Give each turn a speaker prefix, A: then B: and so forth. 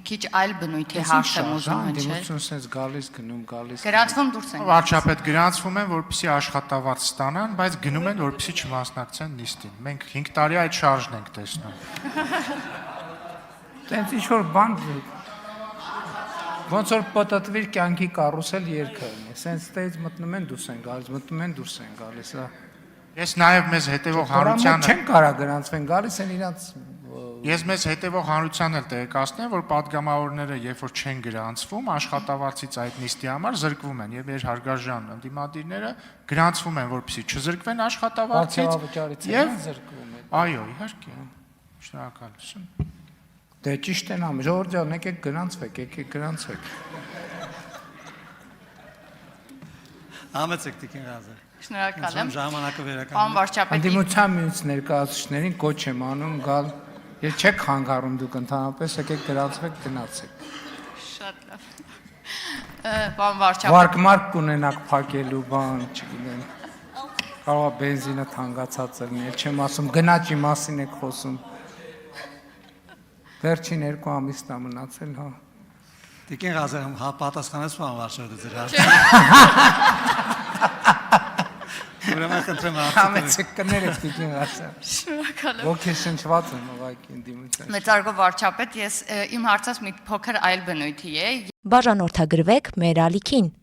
A: քիչ այլ բնույթի հարց եմ ուզում հնչել։
B: Դիմություն sense գալիս գնում գալիս։
A: Գրանցվում դուրս են։
C: Վարչապետ գրանցվում են, որպեսզի աշխատավարձ ստանան, բայց գնում են, որպեսզի չմասնակցեն նիստին։ Մենք 5 տարի այդ շարժն ենք տեսնում։
B: Տենց ինչ որ բան ոնց որ պատտվիր կյանքի կարուսել երկը։ Սենց տեից մտնում են դուրս են գալիս, մտնում են դուրս են գալիս, հա։
C: Ես նաև մեզ հետևող հանրությանը
B: չեն կարա գրանցվեն, գալիս են իրանց
C: Ես մեզ հետևող հանրությանը տեղեկացնեմ, որ падգամավորները, երբ որ չեն գրանցվում, աշխատավարձից այդ նիստի համար զրկվում են եւ իր հարգարժան ընդդիմադիրները գրանցվում են, որպեսզի չզրկվեն աշխատավարձից եւ
B: զրկվում են։
C: Այո, իհարկե։ Շնորհակալություն։
B: Դե ճիշտ են ամ, ժողովուրդ ջան, եկեք գրանցվեք, եկեք գրանցվեք։
D: Համեցեք Տիկին Ղազար։
A: Շնորհակալ եմ։
D: Ժամանակը վերականգնեք։
A: Պարոն վարչապետ,
B: Ընդդիմության միուս ներկայացուցիչներին կոչ եմ անում գալ։ Ես չեք խանգարում դուք ընդհանրապես, եկեք գրանցվեք, գնացեք։
A: շատ լավ։ Պարոն վարչապետ,
B: Վարկմարկ կունենաք փակելու բան, չգիտեմ։ Կարող է բենզինը թանկացած լինի, չեմ ասում, գնաճի մասին եք խոսում։ Վերջին 2 ամիսն է մնացել, հա։
D: Տիկին Ղազարը հա պատասխանեց պարոն վարչապետը ձեր հարցին։ Ուրեմն խնդրեմ
B: Համեցեք կներեք Տիկին Ղազար։
A: շնորհակալ եմ։
B: Ոգեշնչված եմ ուղղակի ընդդիմության։
A: Մեծարգո վարչապետ, ես իմ հարցած մի փոքր այլ բնույթի է։
E: Բաժանորդագրվեք մեր ալիքին։